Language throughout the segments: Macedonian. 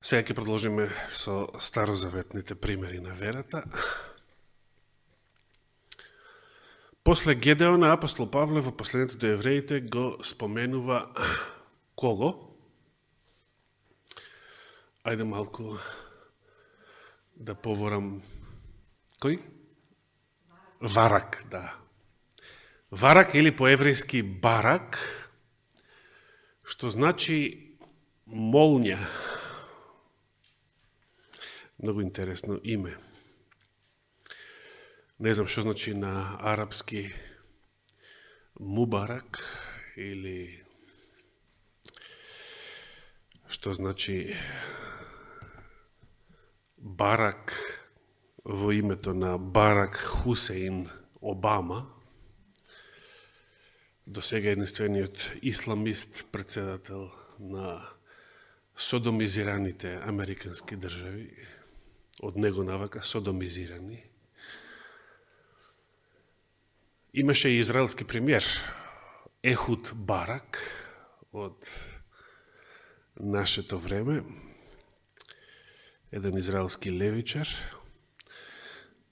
Сега ќе продолжиме со старозаветните примери на верата. После Гедеона, апостол Павле во посланието до евреите го споменува кого? Ајде малку да поборам. Кој? Варак, да. Варак или по-еврејски барак, што значи молња. Многу интересно име. Не знам што значи на арапски мубарак или што значи барак во името на Барак Хусеин Обама, до сега единствениот исламист председател на содомизираните американски држави, од него навака содомизирани. Имаше и израелски премиер Ехуд Барак од нашето време, еден израелски левичар.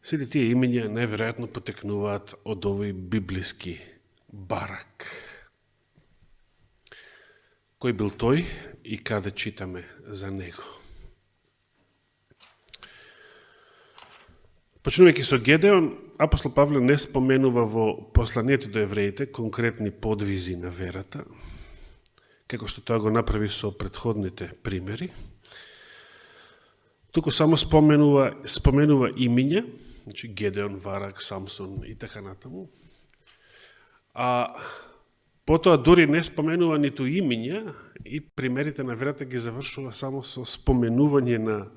Сите тие имења најверојатно потекнуваат од овој библиски Барак. Кој бил тој и каде читаме за него? Почнувајќи со Гедеон, апостол Павле не споменува во посланието до евреите конкретни подвизи на верата, како што тоа го направи со претходните примери. Туку само споменува имиња, значи Гедеон, Варак, Самсон и така натаму. А потоа дури не споменува ниту имиња и примерите на верата ги завршува само со споменување на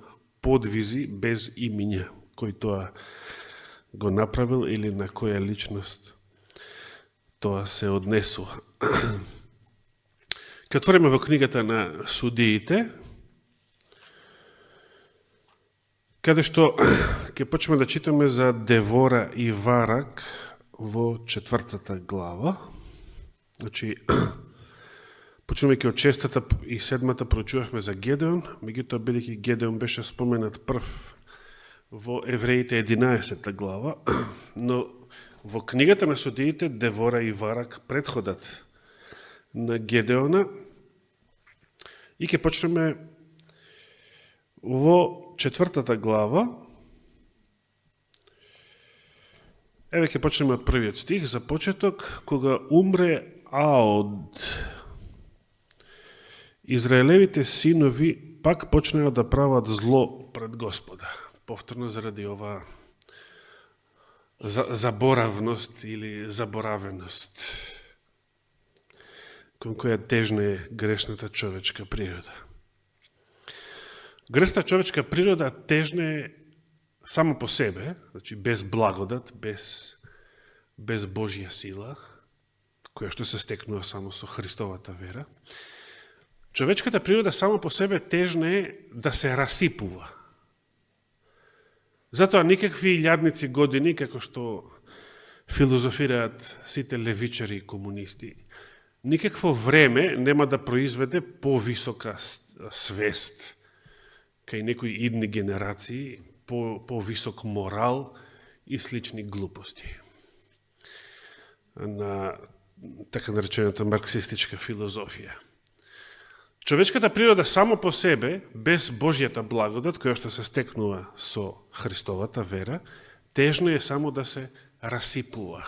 подвизи без имиња, кој тоа го направил или на која личност тоа се однесува. Ке отвориме во книгата на Судиите, каде што ќе почнеме да читаме за Девора и Варак во 4 глава. Значи, почнувајќи од 6 и 7 проучувавме за Гедеон, меѓутоа бидејќи Гедеон беше споменат прв во Евреите 11 глава, но во книгата на Судиите Девора и Варак предходат на Гедеона и ќе почнеме во 4 глава. Еве ќе почнеме од првиот стих за почеток. Кога умре Аод, израелевите синови пак почнеа да прават зло пред Господа. Повторно заради ова заборавност или заборавеност, кон која тежне грешната човечка природа. Грешната човечка природа тежне само по себе, значи без благодат, без Божја сила, која што се стекнува само со Христовата вера. Човечката природа само по себе тежне да се расипува. Затоа никакви илјадници години, како што филозофираат сите левичари и комунисти, никакво време нема да произведе повисока свест кај некои идни генерации, повисок морал и слични глупости на така наречената марксистичка филозофија. Човечката природа само по себе, без Божјата благодат, која што се стекнува со Христовата вера, тежно е само да се расипува.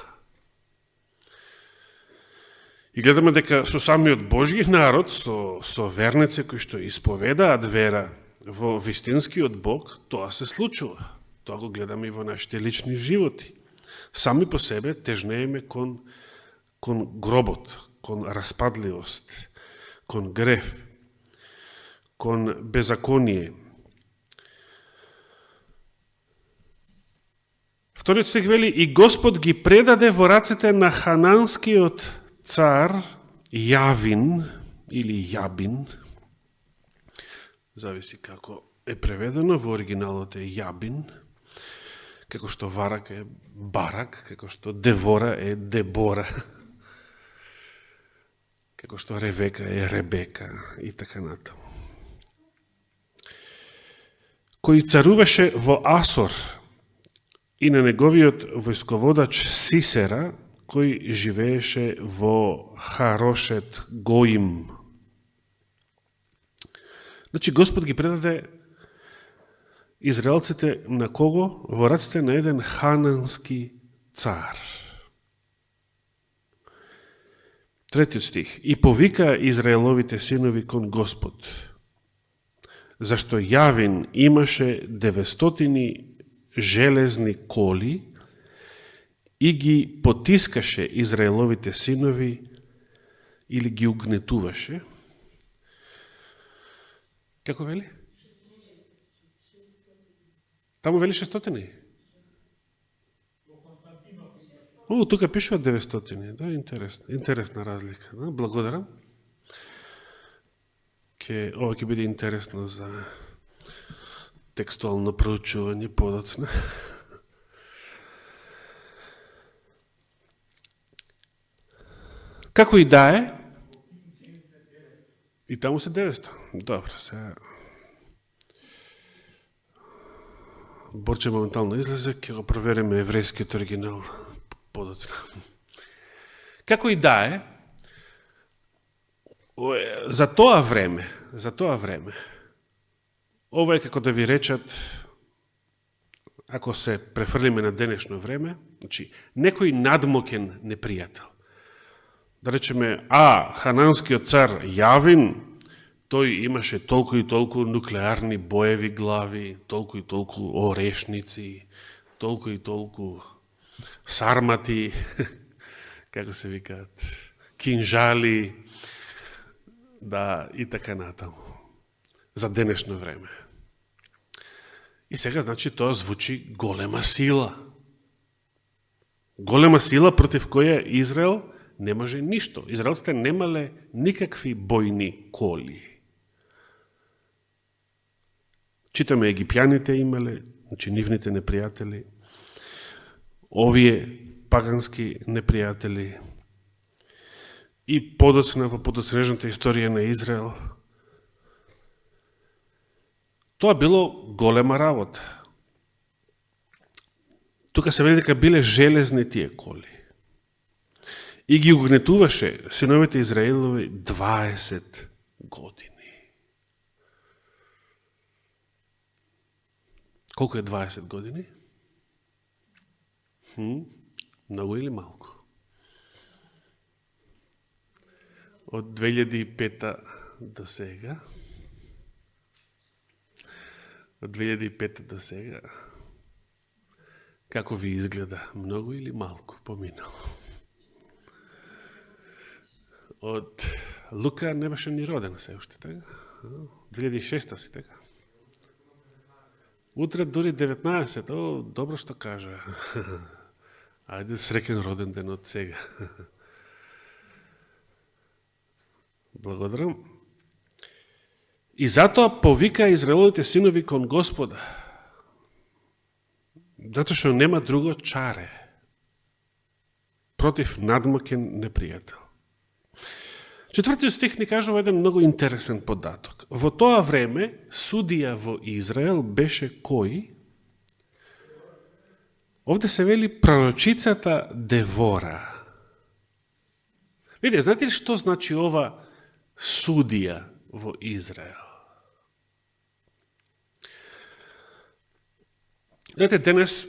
И гледаме дека со самиот Божји народ, со верници кои што исповедаат вера во вистинскиот Бог, тоа се случува. Тоа го гледаме и во нашите лични животи. Сами по себе тежнееме кон гробот, кон распадливост, кон грев, кон беззаконие. Вториот стих вели: и Господ ги предаде во рацете на хананскиот цар Јавин или Јабин, зависи како е преведено, во оригиналот е Јабин, како што Варак е Барак, како што Девора е Дебора, како што Ревека е Ребека и така натаму. кој царуваше во Асор, и на неговиот војсководач Сисера, кој живееше во Харошет Гоим. Значи, Господ ги предаде израелците на кого? Во раците на еден ханански цар. Третиот стих. И повика Израеловите синови кон Господ, зашто Јавин имаше 900 железни коли и ги потискаше Израеловите синови или ги угнетуваше. Како вели? Таму вели 600. Тука пишува 900. Да, интересна разлика. Да? Благодарам. Ова ќе биде интересно за текстуално проучување подоцна. Како и да е, и таму се 900. Добро, сега Борче моментално излезе, ќе го провериме еврејскиот оригинал подоцна. Како и да е, за тоа време, ова е како да ви речат, ако се префрлиме на денешно време, значи, некој надмокен непријател. Да речеме, хананскиот цар Јавин, тој имаше толку и толку нуклеарни боеви глави, толку и толку орешници, толку и толку сармати, како се викаат, кинжали, да, и така натаму, за денешно време. И сега, значи, тоа звучи голема сила. Голема сила против која Израел не може ништо. Израелците немале никакви бојни коли. Читаме, египјаните имале, значи нивните непријатели, овие пагански непријатели, и подоцна во подоцнежната историја на Израел. Тоа било голема работа. Тука се вели дека биле железни тие коли. И ги угнетуваше синовите Израелови 20 години. Колку е 20 години? Многу или малку? Од 2005 до сега. Од 2005 до сега. Како ви изгледа? Многу или малку поминало? Од Лука не беше ни роден се уште, така? 2006 си, така? Утре дури 19, добро што кажа. Ајде среќен роден ден од сега. Благодарам. И затоа повика Израеловите синови кон Господа. Затоа што нема друго чаре против надмокен непријател. Четвртиот стих ни кажува еден многу интересен податок. Во тоа време судија во Израел беше кој? Овде се вели пророчицата Девора. Видите, знаете ли што значи ова судија во Израел? Знаете, денес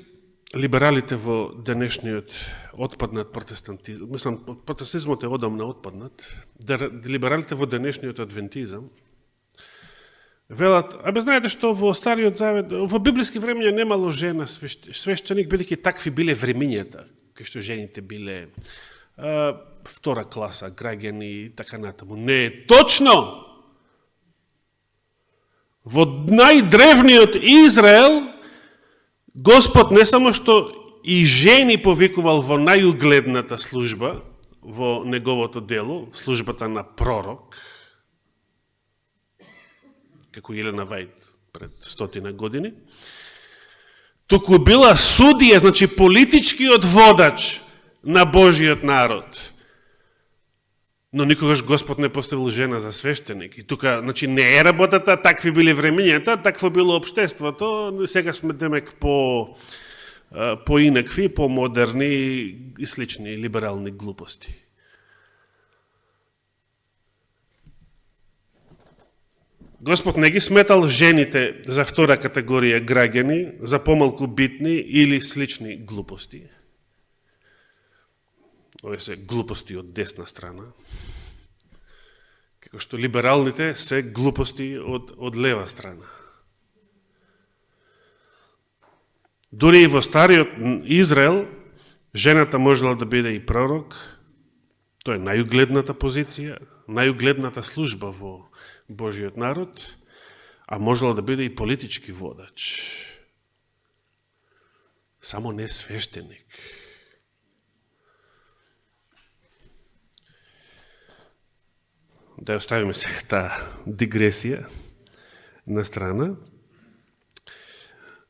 либералите во денешниот отпаднат протестантизм, мислам, протестантизмот е одамна отпаднат, либералите во денешниот адвентизам, велат, знаете што во Стариот Завет, во библиски времења немало жена свештеник, бидејќи такви биле времињата, кај што жените биле втора класа, граѓани и така натаму. Не е точно! Во најдревниот Израел, Господ не само што и жени повикувал во најугледната служба, во неговото дело, службата на пророк, како Елена Вајд пред 100 години, туку била судија, значи политичкиот водач на Божиот народ. Но никогаш Господ не поставил жена за свештеник. И тука, значи, не е работата, такви били времењата, такво било општеството, сега сме демек по-инакви, по-модерни и слични либерални глупости. Господ не ги сметал жените за втора категорија граѓани, за помалку битни или слични глупости. Овие се глупости од десна страна. Како што либералните се глупости од лева страна. Дури и во стариот Израел, жената можела да биде и пророк. Тоа е најугледната позиција, најугледната служба во Божиот народ, а можела да биде и политички водач. Само не свештеник. Да оставиме сега таа дигресија на страна.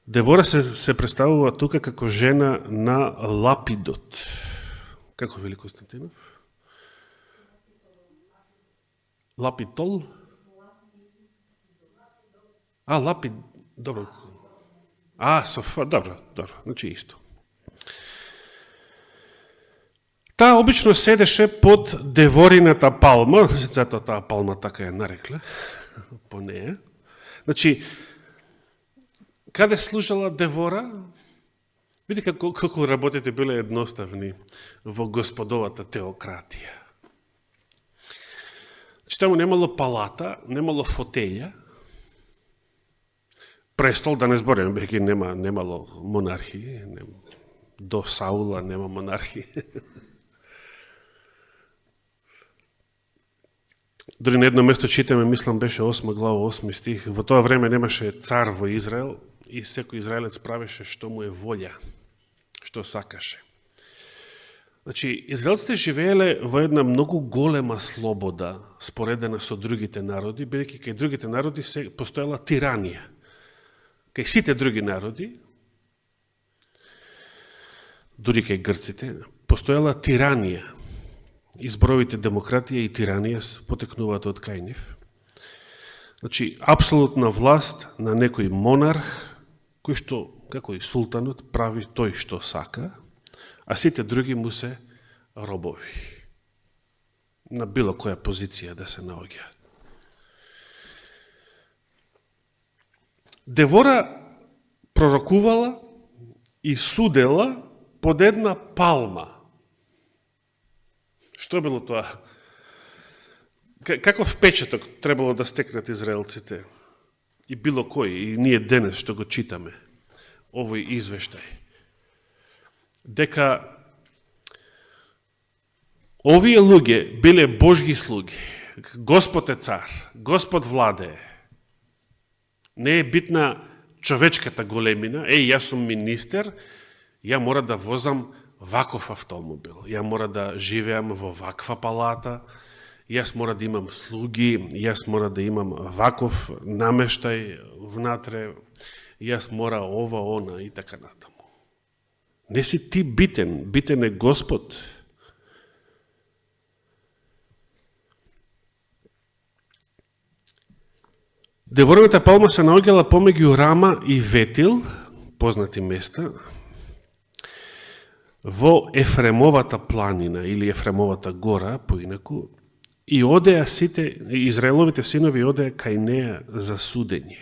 Девора се представува тука како жена на Лапидот. Како вели Константинов? Лапитол? Лапид, добро. Софа, добро, значи исто. Таа обично седеше под деворината палма, затоа таа палма така ја нарекле, по неја. Значи, каде служала Девора? Видите колку работите биле едноставни во Господовата теократија. Значи, таму немало палата, немало фотелја, престол, да не збориме, бејќи немало монархии, до Саула нема монархии. Дори на едно место читаме, мислам беше 8 глава, 8 стих, во тоа време немаше цар во Израел и секој израелец правеше што му е волја, што сакаше. Значи, израелците живееле во една многу голема слобода, споредена со другите народи, бидејќи кај другите народи се постоела тиранија. Кај сите други народи, дури кај грците, постоела тиранија. Изборовите демократија и тиранија потекнуваат од кај нив. Значи, апсолутна власт на некој монарх, кој што, како и султанот, прави тој што сака, а сите други му се робови. На било која позиција да се наоѓаат. Девора пророкувала и судела под една палма. Што било тоа? Каков впечаток требало да стекнат израелците? И било кој, и ние денес што го читаме, овој извештај. Дека овие луѓе биле Божги слуги. Господ е цар, Господ владее. Не е битна човечката големина. Јас сум министер, ја мора да возам ваков автомобил, ја мора да живеам во ваква палата, јас мора да имам слуги, јас мора да имам ваков намештај внатре, јас мора ова, она и така натаму. Не си ти битен, битен е Господ. Девораната палма се наоѓала помеѓу Рама и Ветил, познати места, во Ефремовата планина или Ефремовата гора, поинаку, и одеа сите, израеловите синови одеа кај неа за судење.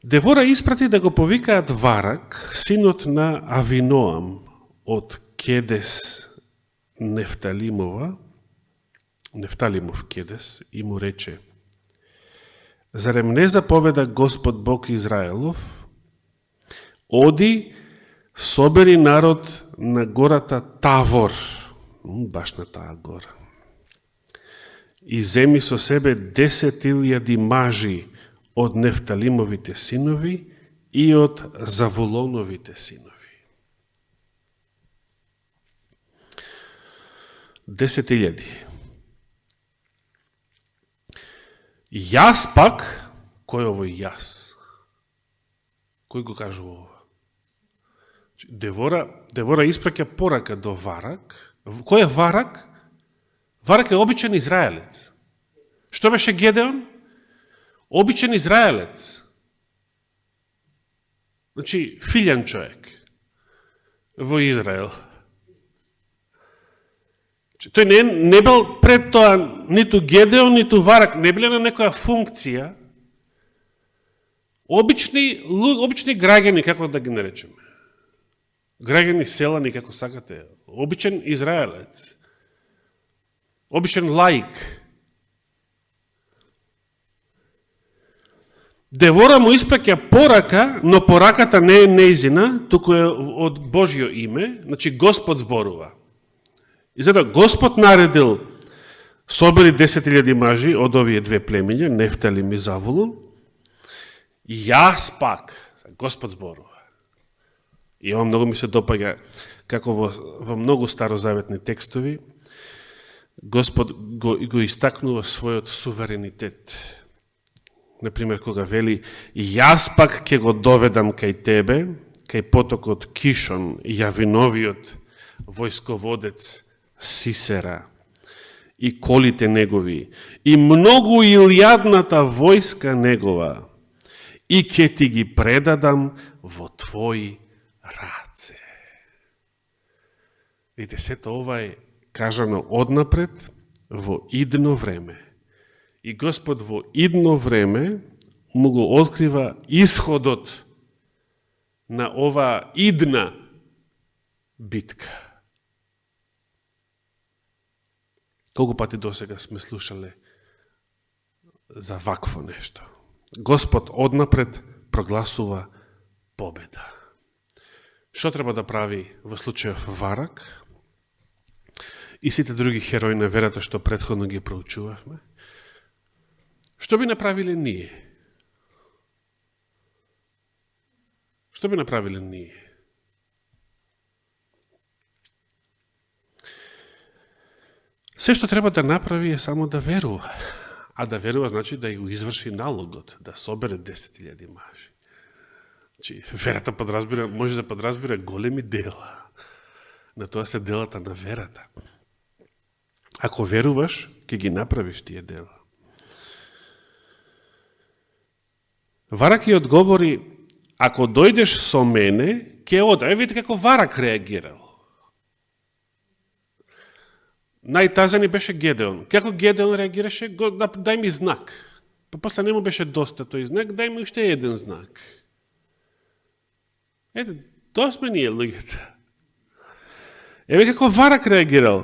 Девора испрати да го повикаат Варак, синот на Авиноам, од Кедес Нефталимов Кедес, и му рече: зарем не заповеда Господ Бог Израелов, оди, собери народ на гората Тавор, баш на таа гора, и земи со себе 10.000 мажи од Нефталимовите синови и од Завулоновите синови. 10.000. Јас пак, кој е овој јас? Кој го кажува ова? Девора испраќа порака до Варак, Кој е Варак? Варак е обичен израелец. Што беше Гедеон? Обичен израелец. Значи, филјан човек во Израел. Тој не бил пред тоа ниту Гедеон, ниту Варак, не биле на некоја функција. Обични граѓани, како да ги наречеме. Граѓани селани, како сакате. Обичен израелец. Обичен лаик. Девора му испраќа порака, но пораката не е нејзина, туку е од Божјо име, значи Господ зборува. И затоа Господ наредил собери 10.000 мажи од овие две племиња, Нефталим и Завулун, и јас пак, Господ зборува. И ова многу ми се допаѓа, како во многу старозаветни текстови, Господ го истакнува својот суверенитет. Например, кога вели, јас пак ќе го доведам кај тебе, кај потокот Кишон, јавиновиот војсководец Сисера, и колите негови, и многу илјадната војска негова, и ќе ти ги предадам во твои раце. Видите, сето ова е кажано однапред во идно време. И Господ во идно време му го открива исходот на ова идна битка. Колку пати досега сме слушале за вакво нешто. Господ однапред прогласува победа. Што треба да прави во случајов Варак и сите други херои на верата што претходно ги проучувавме? Што би направиле ние? Што би направиле ние? Се што треба да направи е само да верува. А да верува значи да го изврши налогот, да собере 10.000 мажи. Значи, верата може да подразбира големи дела. На тоа се делата на верата. Ако веруваш, ќе ги направиш тие дела. Варак ја одговори, ако дојдеш со мене, ќе ода. Видите како Варак реагирал. Најтазани беше Гедеон. Како Гедеон реагираше? Дај ми знак. Па после не му беше доста тој знак, дај ми уште еден знак. Ете, тоа сме ние луѓето. Еве како Варак реагирал.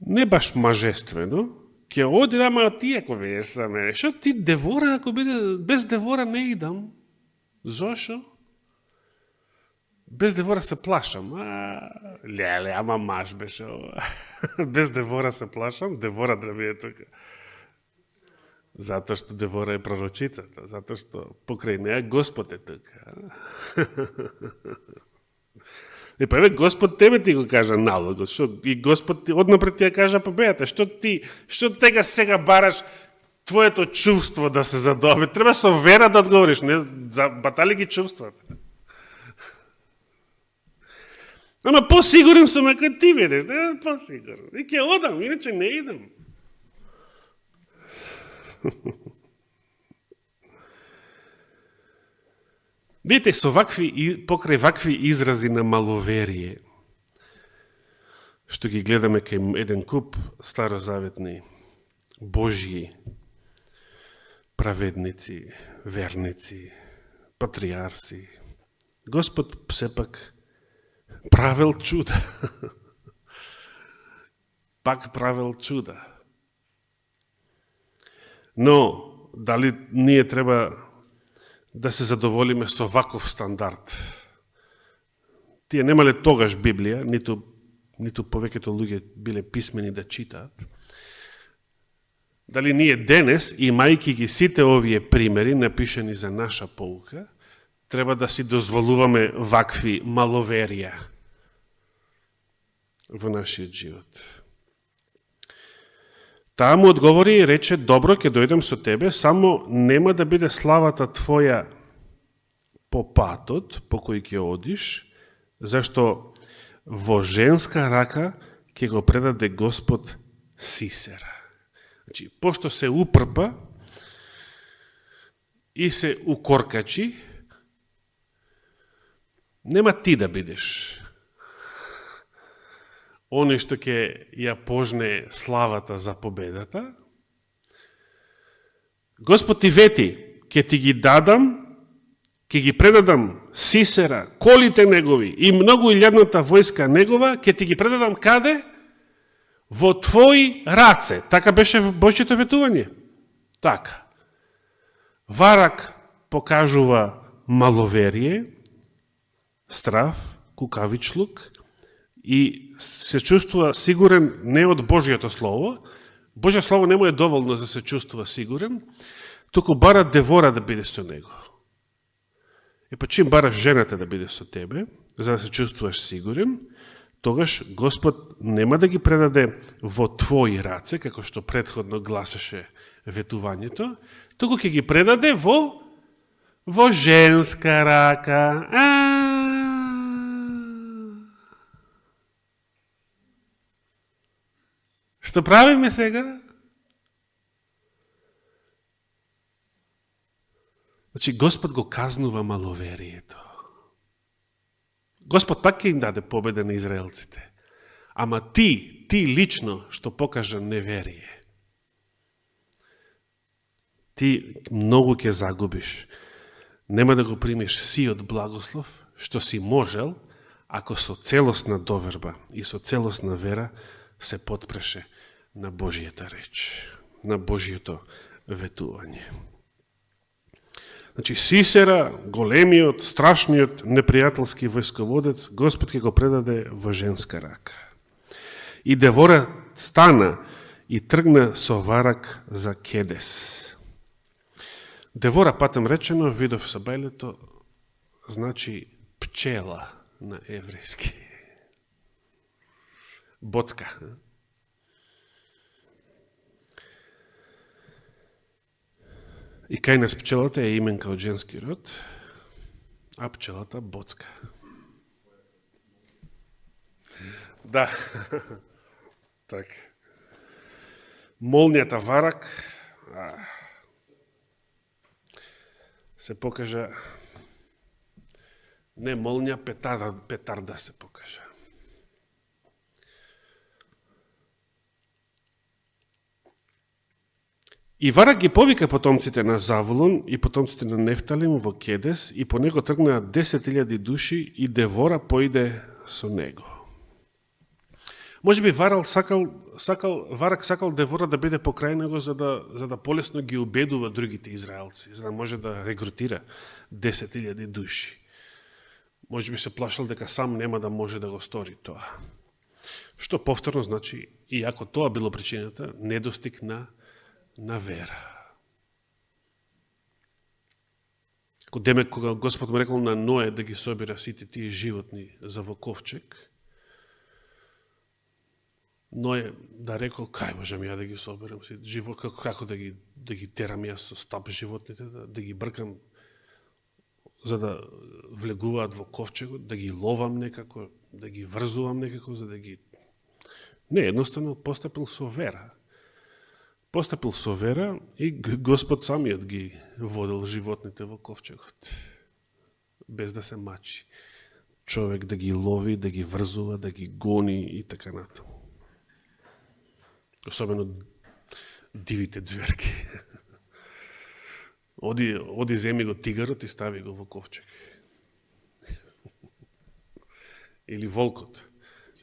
Не баш мажествено, ќе оди ама ти ако бидеш со мене. Шо ти Девора, ако биде без Девора не идам? Зошо? Без Девора се плашам. Леле, ама маж беше ова. Без Девора се плашам, Девора да биде тука. Затоа што Девора е пророчицата, затоа што покрај неа Господ е тука. И па еве Господ тебе ти го кажа налогот, и Господ однапред ти ја кажа победата. Што тега сега бараш твоето чувство да се задоби? Треба со вера да одговориш, не батали ги чувствата. Ама посигурен сум ако ти ведеш, не посигурен. И ќе одам, иначе не идам. Видите, покрај вакви изрази на маловерие, што ги гледаме кај еден куп старозаветни Божји праведници, верници, патриарси, Господ сепак правел чуда. Пак правел чуда. Но, дали ние треба да се задоволиме со ваков стандард? Тие немале тогаш Библија, ниту повеќето луѓе биле писмени да читаат. Дали ние денес, имајќи ги сите овие примери, напишани за наша поука, треба да си дозволуваме вакви маловерија во нашиот живот? Таа му одговори и рече, добро, ќе дојдем со тебе, само нема да биде славата твоја по патот, по кој ќе одиш, зашто во женска рака ќе го предаде Господ Сисера. Значи, пошто се упрпа и се укоркачи, нема ти да бидеш оној што ќе ја пожне славата за победата. Господ ти вети, ќе ти ги дадам, ќе ги предадам Сисера, колите негови и многу илјадната војска негова, ќе ти ги предадам каде? Во твои раце. Така беше Божјето ветување. Така. Варак покажува маловерие, страв, кукавичлук и се чувствува сигурен не од Божјото Слово. Божјо Слово не му е доволно за да се чувствува сигурен, туку бара Девора да биде со него. И па чим бараш жената да биде со тебе, за да се чувствуваш сигурен, тогаш Господ нема да ги предаде во твои раце, како што претходно гласеше ветувањето, туку ќе ги предаде во женска рака. Што правиме сега? Значи, Господ го казнува маловерието. Господ пак ќе им даде победа на израелците. Ама ти лично, што покажа неверие, ти многу ќе загубиш. Нема да го примеш сиот благослов, што си можел, ако со целосна доверба и со целосна вера се потпреше на Божијата реч, на Божијето ветување. Значи, Сисера, големиот, страшниот, непријателски војсководец, Господ ќе го предаде во женска рака. И Девора стана и тргна со Варак за Кедес. Девора, патем речено, видов со бајлето, значи пчела на еврејски. Боцка. И кај нас пчелата е именка од женски род, а пчелата боцка. Да. Так. Молнијата Варак се покажа, не молња, петарда се покажа. И Варак ги повика потомците на Завулон и потомците на Нефталим во Кедес и по него тргнаа 10.000 души и Девора поиде со него. Може би Варак сакал Девора да биде покрај него за да полесно ги убедува другите израелци, за да може да регрутира 10.000 души. Може би се плашал дека сам нема да може да го стори тоа. Што повторно значи, иако тоа било причината, недостиг на вера. Демек, кога Господ му рекол на Ное да ги собира сите тие животни за во ковчег, Ное да рекол, кај можам ја да ги соберам сите животни, како да ги терам јас со стап животните, да ги бркам за да влегуваат во ковчегот, да ги ловам некако, да ги врзувам некако, за да ги... Не, едноставно постапил со вера. Постапил со вера и Господ самиот ги водел животните во ковчегот. Без да се мачи. Човек да ги лови, да ги врзува, да ги гони и така натаму. Особено дивите зверки. Оди земи го тигарот и стави го во ковчег. Или волкот.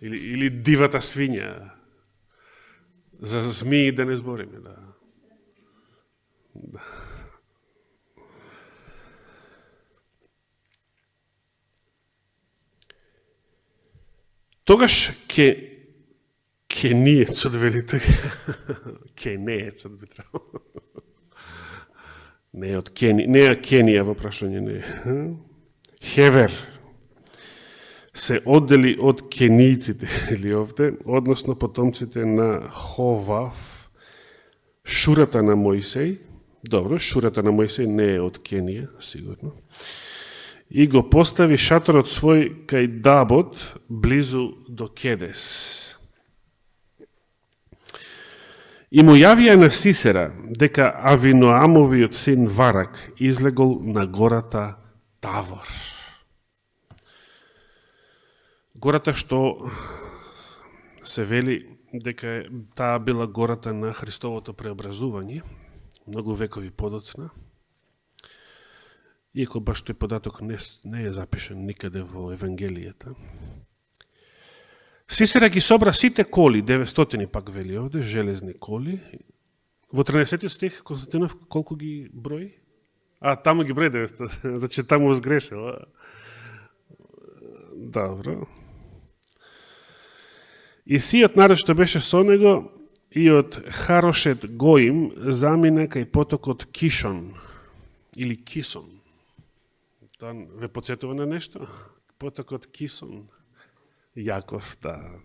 Или дивата свиња. За змии да не збориме, да. Тогаш кениецот, велите, кенеецот би требало. Не од Кенија во прашање, не. Хевер се оддели од кенијците, или овде, односно потомците на Ховав, шурата на Мојсей. Добро, шурата на Мојсей не е од Кенија, сигурно. и го постави шаторот свој кај Дабот, близу до Кедес. И му јавија на Сисера дека Авиноамовиот син Варак излегол на гората Тавор. Гората што се вели дека таа била гората на Христовото преобразување, многу векови подоцна, иако баш тој податок не е запишен никаде во Евангелијата. Сисера ги собра сите коли, 900 пак вели овде, железни коли. Во 13 стих Константинов колку ги брои? Таму ги брои 900, значи таму сгрешил. Добро. И сиот народ што беше со него и од Харошет Гоим замина кај потокот Кишон или Кисон. Тоа ве подсетува на нешто? Потокот Кисон. Јаков, да.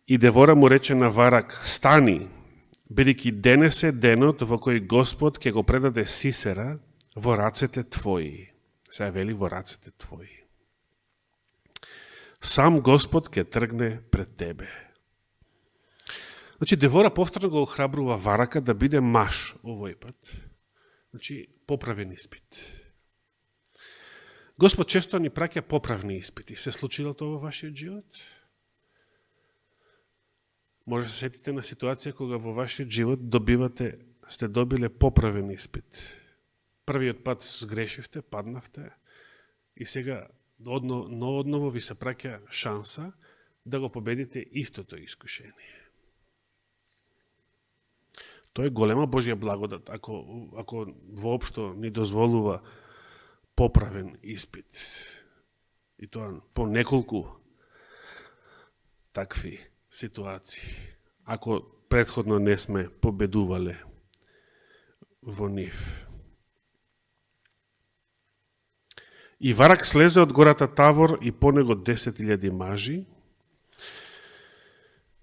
И Девора му рече на Варак: стани, бидејќи денес е денот во кој Господ ќе го предаде Сисера во рацете твои. Сега вели во рацете твои. Сам Господ ќе тргне пред тебе. Значи, Девора повторно го охрабрува Варака да биде маж овој пат. Значи, поправен испит. Господ често ни праќа поправни испити. Се случило тоа во вашиот живот? Може се сетите на ситуација кога во вашиот живот сте добиле поправен испит. Првиот пат сгрешивте, паднавте и сега одново ви се праќа шанса да го победите истото искушение. Тоа е голема Божја благодат, ако воопшто ни дозволува поправен испит. И тоа по неколку такви ситуации. Ако претходно не сме победувале во нив. И Варак слезе од гората Тавор и по него 10.000 мажи.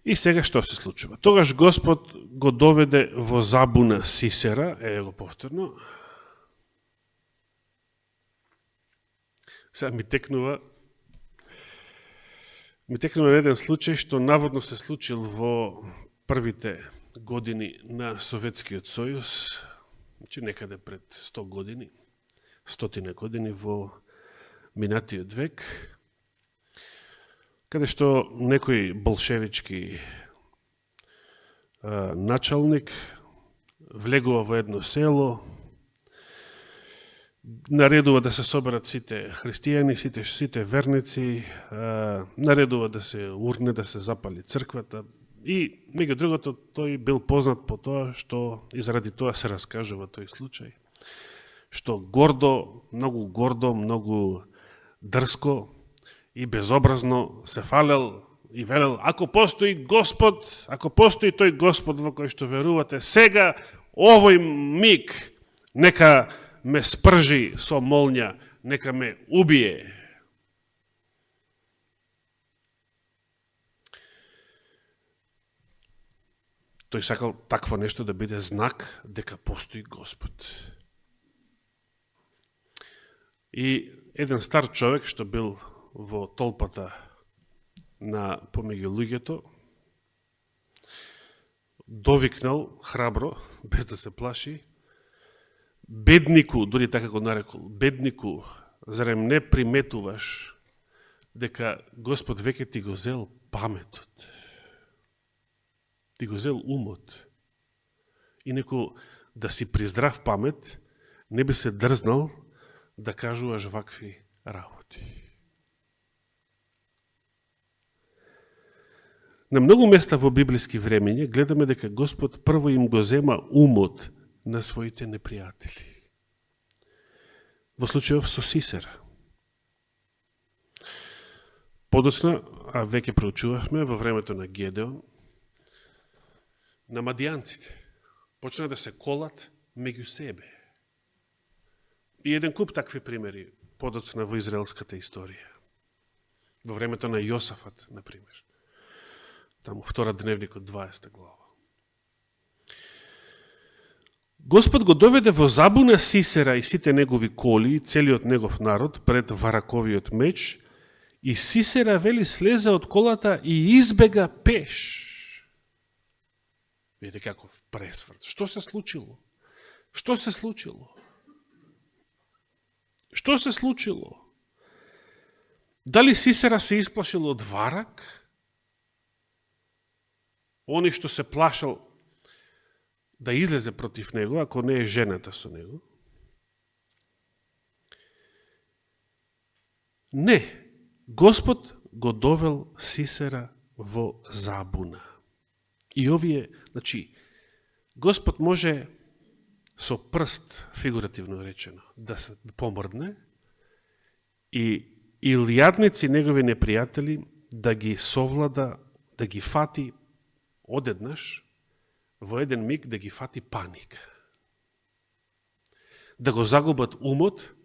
И сега што се случува? Тогаш Господ го доведе во забуна Сисера, го повторно. Сега ми текнува еден случај што наводно се случил во првите години на Советскиот сојуз, значи некаде пред 100 години, 100 години во минатиот век, каде што некој болшевички началник влегува во едно село, наредува да се соберат сите христијани, сите верници, наредува да се урне, да се запали црквата и, меѓу другото, тој бил познат по тоа што, и заради тоа се раскажува тој случај, што многу дрско и безобразно се фалел и велел: ако постои Господ, ако постои тој Господ во кој што верувате, сега, овој миг, нека ме спржи со молња, нека ме убие. Тој сакал такво нешто да биде знак дека постои Господ. И еден стар човек што бил во толпата на помеѓу луѓето, довикнал храбро, без да се плаши: беднику, дури така го нарекол, беднику, зарем не приметуваш дека Господ веќе ти го зел паметот, ти го зел умот, и неко да си при здрав памет не би се дрзнал да кажуваш вакви работи. На многу места во библиски времења гледаме дека Господ прво им го зема умот на своите непријатели. Во случајов со Сисера. Подоцна, а веќе проучувавме во времето на Гедеон, на мадијанците почна да се колат меѓу себе. И еден куп такви примери подоцна во израелската историја. Во времето на Јосафат, например. Таму втора Дневникот, 20 глава. Господ го доведе во забуна Сисера и сите негови коли, и целиот негов народ пред вараковиот меч, и Сисера, вели, слезе од колата и избега пеш. Видите каков пресврт. Што се случило? Што се случило? Што се случило? Дали Сисера се исплашил од Варак? Они што се плашал да излезе против него, ако не е жената со него? Не. Господ го довел Сисера во забуна. И овие, значи, Господ може со прст, фигуративно речено, да се помрдне и илјадници негови непријатели да ги совлада, да ги фати одеднаш, во еден миг да ги фати паника. Да го загубат умот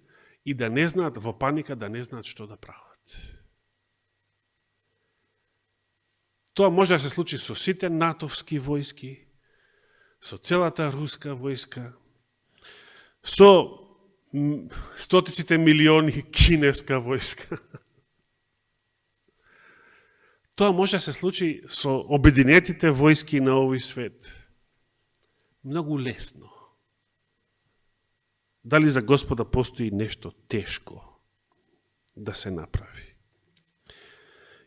и да не знаат во паника, да не знаат што да прават. Тоа може да се случи со сите натовски војски, со целата руска војска, со стотиците милиони кинеска војска. Тоа може да се случи со обединетите војски на овој свет. Многу лесно. Дали за Господа постои нешто тешко да се направи?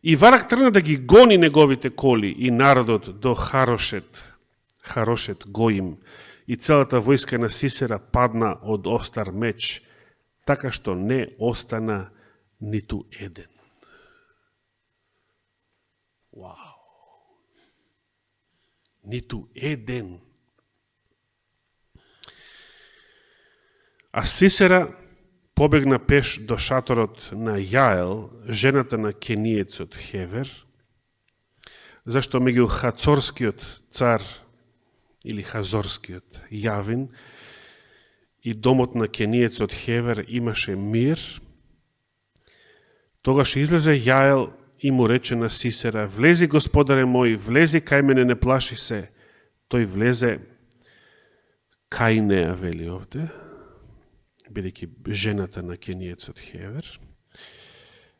И Варак тргна да ги гони неговите коли и народот до Харошет Гоим, и целата војска на Сисера падна од остар меч, така што не остана ниту еден. Вау! Ниту еден. А Сисера побегна пеш до шаторот на Јаел, жената на кениецот Хевер, зашто меѓу Хацорскиот цар или Хазорскиот Јавин и домот на кениецот Хевер имаше мир. Тогаш излезе Јаел и му рече на Сисера: влези, господаре мој, влези кај мене, не плаши се. Тој влезе кај неа, вели овде, бидејќи жената на кениецот Хевер,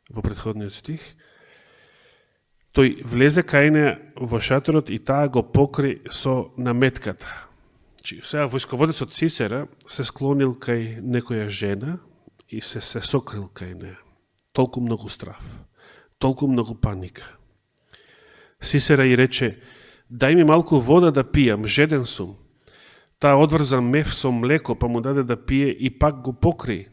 во претходниот стих. Тој влезе кај неа во шаторот и таа го покри со наметката. Сега војсководецот Сисера се склонил кај некоја жена и се сокрил кај неа. Толку многу страв, толку многу паника. Сисера и рече: дај ми малку вода да пијам, жеден сум. Таа одврза мев со млеко, па му даде да пие и пак го покри.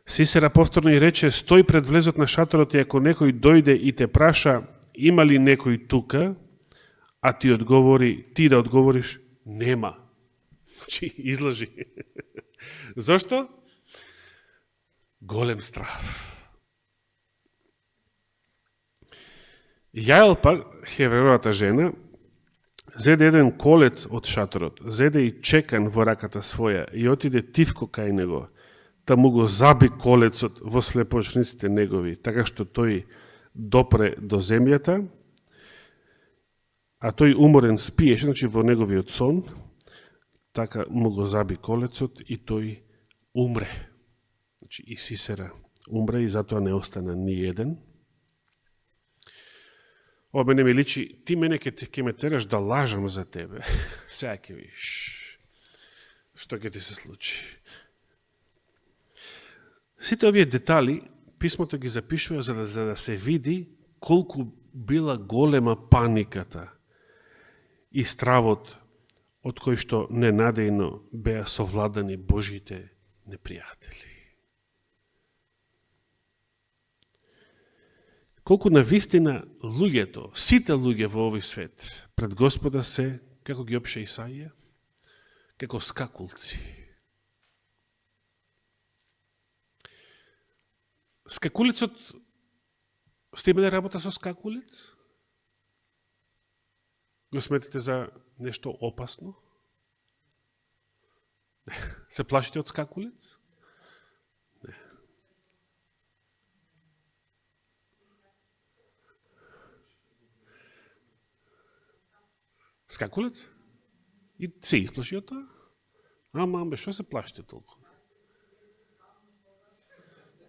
Сисера повторно и рече: стој пред влезот на шаторот и ако некој дојде и те праша има ли некој тука, а ти да одговориш нема. Значи, излажи. Зошто? Голем страв. Јаел пак, Хеверовата жена, зеде еден колец од шаторот, зеде и чекан во раката своја и отиде тивко кај него, та му го заби колецот во слепоочниците негови, така што тој допре до земјата, а тој уморен спиеше, значи во неговиот сон, така му го заби колецот и тој умре. Значи и Сисера умре и затоа не остана ни еден. Ова мене ми личи, ти мене ќе ме тераш да лажам за тебе. Сега ќе виш што ќе ти се случи. Сите овие детали писмото ги запишува за да се види колку била голема паниката и стравот од кој што ненадејно беа совладани Божите непријатели. Колку навистина луѓето, сите луѓе во овој свет, пред Господа се, како ги опише Исаија, како скакулци. Скакулецот, сте имале работа со скакулец? Го сметите за нешто опасно? Се плашите од скакулец? Не. Скакулец? И се исплаши од тоа? Мамбе, што се плашите толку?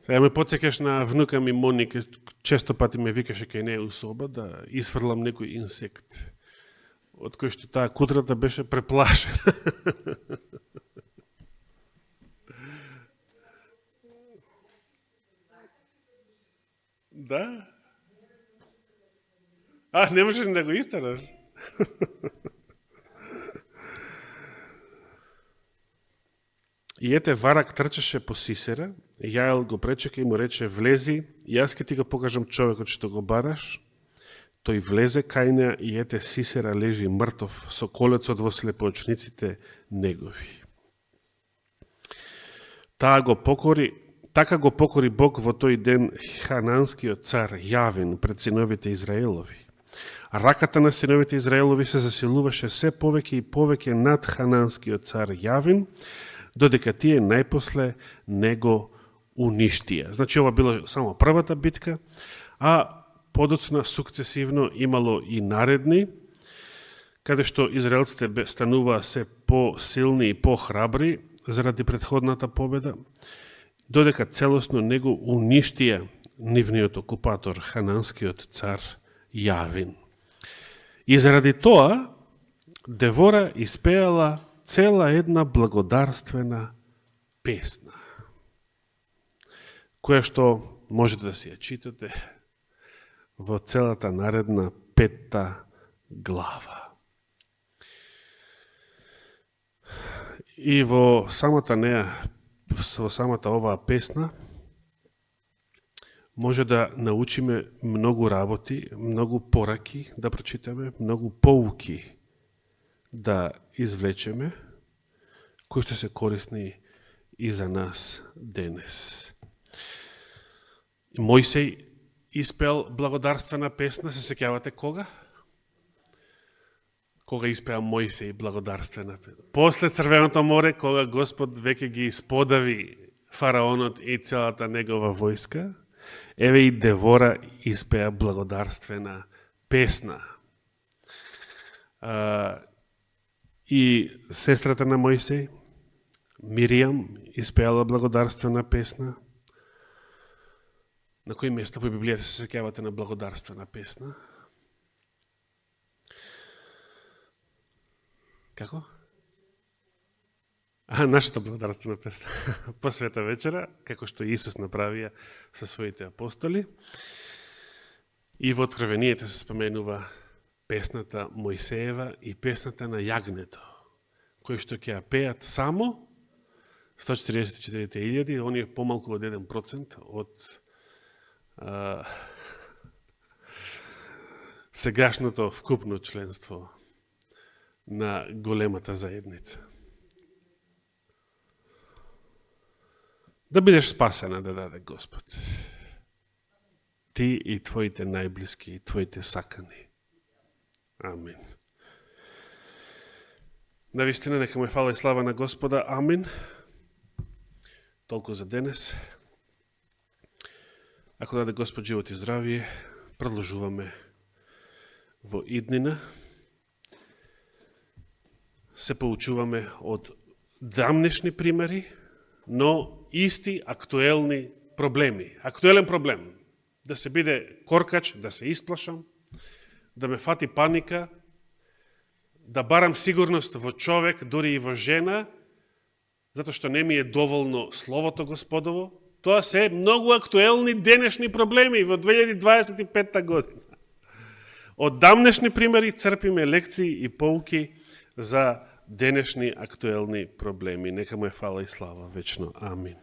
Сега ме подсекаш на внука ми Моника, често пати ме викаше кај неја у соба да изфрлам некој инсект, од кој што таа кутрата беше преплашена. Да? Не можеш да го истераш? И ете, Варак трчаше по Сисера, Јаел го пречека и му рече, влези, јас ке ти го покажам човекот што го бараш. Тој влезе кај неа и ете, Сисера лежи мртов, со колецот во слепоочниците негови. Така го покори Бог во тој ден хананскиот цар Јавин пред синовите Израелови. Раката на синовите Израелови се засилуваше се повеќе и повеќе над хананскиот цар Јавин, додека тие најпосле него уништија. Значи, ова било само првата битка, а подоцна сукцесивно имало и наредни, каде што израелците стануваа се по-силни и по-храбри заради претходната победа, додека целосно него уништија нивниот окупатор, хананскиот цар Јавин. И заради тоа, Девора испеала цела една благодарствена песна, која што можете да си ја читате во целата наредна 5 глава. И во самата оваа песна може да научиме многу работи, многу пораки да прочитаме, многу поуки да извлечеме, кои што се корисни и за нас денес. Мојсей испеал благодарствена песна, се сеќавате кога? Кога испеа Мојсей благодарствена песна? После Црвеното море, кога Господ веќе ги сподави фараонот и целата негова војска, еве и Девора испеа благодарствена песна. И сестрата на Мојсей, Миријам, испеала благодарствена песна. На кој место во Библијата се сеќавате на благодарствена песна? Како? Нашата благодарствена песна. По Света вечера, како што Исус направија со своите апостоли. И во Откровението се споменува песната Мојсеева и песната на јагнето, кои што ќе ја пеат само 144.000, они е помалку од 1% од сегашното вкупно членство на големата заедница. Да бидеш спасена, да даде Господ. Ти и твоите најблиски, и твоите сакани. Амин. Навистина, нека му е фала и слава на Господа. Амин. Толку за денес. Ако даде Господ живот и здравие, продолжуваме во иднина. Се поучуваме од дамнешни примери, но исти актуелни проблеми. Актуелен проблем. Да се биде коркач, да се исплашам, да ме фати паника, да барам сигурност во човек, дури и во жена, затоа што не ми е доволно Словото Господово. Тоа се многу актуелни денешни проблеми во 2025 година. Од дамнешни примери црпиме лекции и поуки за денешни актуелни проблеми. Нека му е фала и слава вечно. Амин.